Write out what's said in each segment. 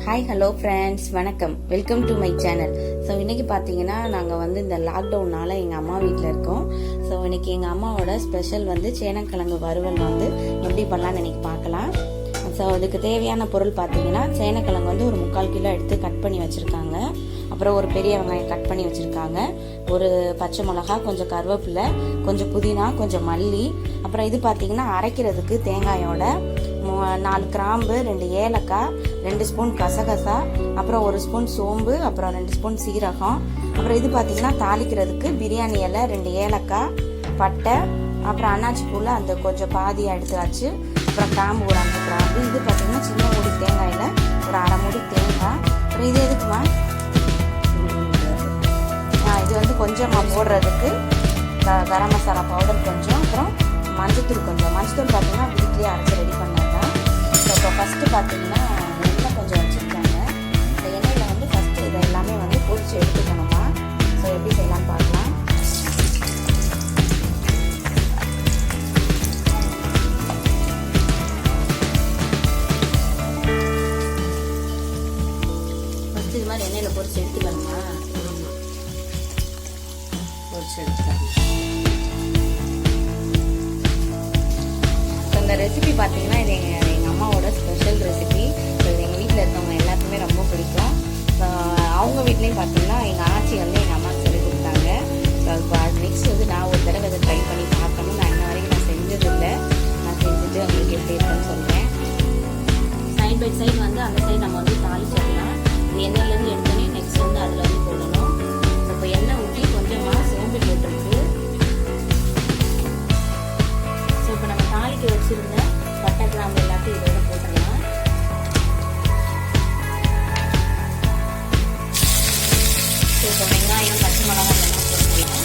Hi hello friends, வணக்கம். Welcome to my channel. So இன்றைக்கி பார்த்தீங்கன்னா நாங்கள் வந்து இந்த லாக்டவுனால் எங்கள் அம்மா வீட்டில் இருக்கோம். ஸோ இன்றைக்கி எங்கள் அம்மாவோட ஸ்பெஷல் வந்து சேனக்கிழங்கு வறுவல் வந்து எப்படி பண்ணலான்னு இன்றைக்கி பார்க்கலாம். ஸோ அதுக்கு தேவையான பொருள் பார்த்தீங்கன்னா சேனக்கிழங்கு வந்து ஒரு 3/4 கிலோ எடுத்து கட் பண்ணி வச்சுருக்காங்க. அப்புறம் ஒரு பெரிய வெங்காயம் கட் பண்ணி வச்சுருக்காங்க. ஒரு பச்சை மிளகா, கொஞ்சம் கருவேப்பிலை, கொஞ்சம் புதினா, கொஞ்சம் மல்லி. அப்புறம் இது பார்த்தீங்கன்னா அரைக்கிறதுக்கு தேங்காயோட 4 கிராம்பு, 2 ஏலக்காய், 2 ஸ்பூன் கசகசா, அப்புறம் 1 ஸ்பூன் சோம்பு, அப்புறம் 2 ஸ்பூன் சீரகம். அப்புறம் இது பார்த்தீங்கன்னா தாளிக்கிறதுக்கு பிரியாணி இலை, 2 ஏலக்காய், பட்டை, அப்புறம் அன்னாச்சி பூவில் அந்த கொஞ்சம் பாதியாக எடுத்து வச்சு, அப்புறம் கிராம்பு ஒரு 5 கிராம்பு. இது பார்த்தீங்கன்னா சின்ன மூடி தேங்காயில் ஒரு 1/2 மூடி தேங்காய். அப்புறம் இது எதுக்குமா? இது வந்து கொஞ்சமாக போடுறதுக்கு கரம் மசாலா பவுடர் கொஞ்சம், அப்புறம் மஞ்சத்தூள் கொஞ்சம். மஞ்சத்தூள் பார்த்தீங்கன்னா வீட்லேயே அரைச்சி ரெடி பண்ணது தான். ஸோ இப்போ ஃபஸ்ட்டு பார்த்தீங்கன்னா எண்ணெய் கொஞ்சம் வச்சுருக்காங்க. இந்த எண்ணெயில் வந்து ஃபஸ்ட்டு இதை எல்லாமே வந்து பொரிச்சு எடுத்துக்கணுமா. ஸோ எப்படி செய்யலாம்னு பார்க்கலாம். ஃபஸ்ட்டு இது மாதிரி எண்ணெயில் பொரிச்சு எடுத்துக்கணுமா. பொரிச்சு எடுத்துக்கலாம். இந்த ரெசிபி பார்த்தீங்கன்னா இது எங்கள் அம்மாவோட ஸ்பெஷல் ரெசிபி. ஸோ இது எங்கள் வீட்டில் இருக்கவங்க எல்லாத்துக்குமே ரொம்ப பிடிக்கும். ஸோ அவங்க வீட்லேயும் பார்த்தீங்கன்னா எங்கள் ஆச்சி வந்து எங்கள் அம்மாவுக்கு சொல்லி கொடுத்தாங்க. ஸோ அது நெக்ஸ்ட் வந்து நான் ஒரு தடவை இதை ட்ரை பண்ணி பார்க்கணும். நான் இன்ன வரைக்கும் நான் செஞ்சதில்லை. நான் செஞ்சுட்டு அவங்களுக்கு எப்படி இருக்குன்னு சொல்கிறேன். சைட் பை சைடு வந்து அந்த சைடு நம்ம வந்து தாளிச்சிடலாம். இந்த எண்ணெயிலேருந்து எடுத்தோன்னே நெக்ஸ்ட் வந்து அதில் வந்து போடணும். ஸோ இப்போ எண்ணெய் ஊற்றி கொஞ்சமாக சோம்பு போட்டிருக்கு. ஸோ இப்போ நம்ம தாளிக்க வச்சுருந்த பட்டை கிராம்பு எல்லாத்தையும் இதோட போட்டுடலாம். ஸோ இப்போ வெங்காயம், பச்சை மிளகாய் எல்லாம் போட்டுக்கலாம்.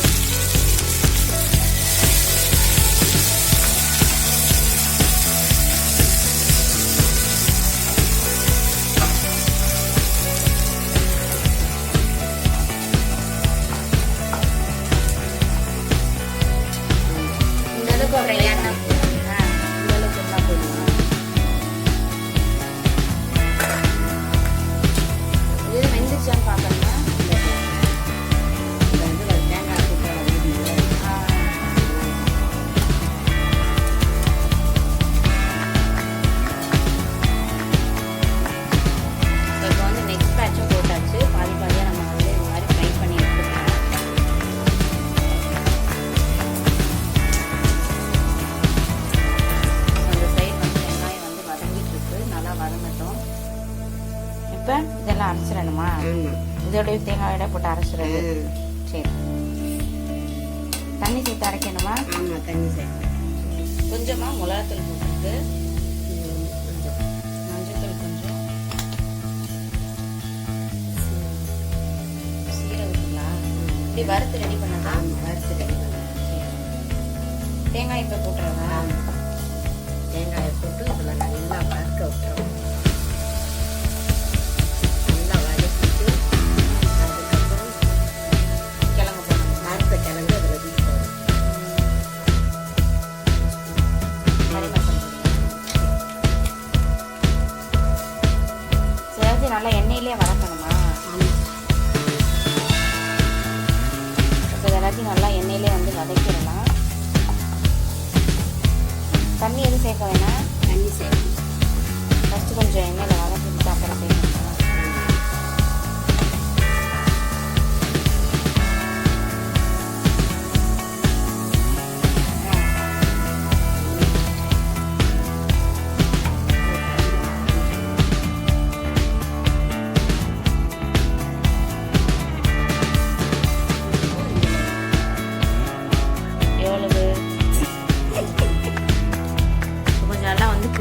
இந்த அளவுக்கு ஒரு எண்ணெய் பார்க்கணும்னா இப்போ வந்து நெக்ஸ்ட் பேட்சும் போட்டாச்சு. பாதி பாதியாக நம்ம வந்து இந்த மாதிரி ஃப்ரை பண்ணி எடுத்துக்கலாம். அந்த சைடு வந்து வெங்காயம் வந்து வதங்கிட்டு இருக்கு. நல்லா வதங்கட்டும். இப்போ இதெல்லாம் அரைச்சிடணுமா? இதோடைய தேங்காயோட போட்டு அரைச்சிடுறது. சரி, தண்ணி சேர்த்து அரைக்கணுமா? ஆமாம், தண்ணி சேர்த்து. கொஞ்சமாக மிளகாத்தூள் போட்டுருக்கு, மஞ்சத்தூள் கொஞ்சம், சீரகத்தூளா? இப்படி வறுத்து ரெடி பண்ணதா? வறுத்து ரெடி பண்ண. தேங்காய் இப்போ போட்டுறதா? தேங்காயை போட்டு இதில் நல்லா வறுக்க விட்டுறோம். நல்லா எண்ணெயிலே வதக்கணுமா? இப்போ எல்லாத்தையும் நல்லா எண்ணெயிலே வந்து வதக்கிடலாம். தண்ணி எதுவும் சேர்க்க வேணாம். தண்ணி சேர்க்கணும். ஃபஸ்ட்டு கொஞ்சம் எண்ணெயில் வதக்கிட்டு அப்புறம் சேர்க்கணும்.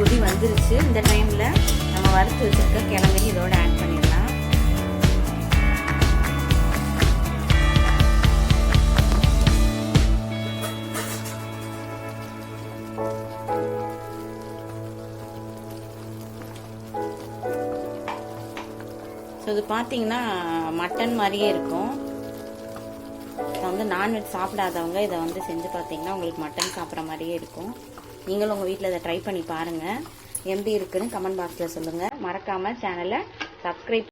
கொதி வந்துருச்சு. இந்த டைமில் நம்ம வறுத்து வச்சுருக்க கிழங்கையும் இதோட ஆட் பண்ணிடலாம். ஸோ இது பார்த்தீங்கன்னா மட்டன் மாதிரியே இருக்கும். வந்து நான்வெஜ் சாப்பிடாதவங்க இதை வந்து செஞ்சு பார்த்தீங்கன்னா உங்களுக்கு மட்டன் சாப்பிட்ற மாதிரியே இருக்கும். நீங்களும் உங்கள் வீட்டில் இதை ட்ரை பண்ணி பாருங்கள். எப்படி இருக்குன்னு கமெண்ட் பாக்ஸில் சொல்லுங்கள். மறக்காமல் சேனலை சப்ஸ்கிரைப்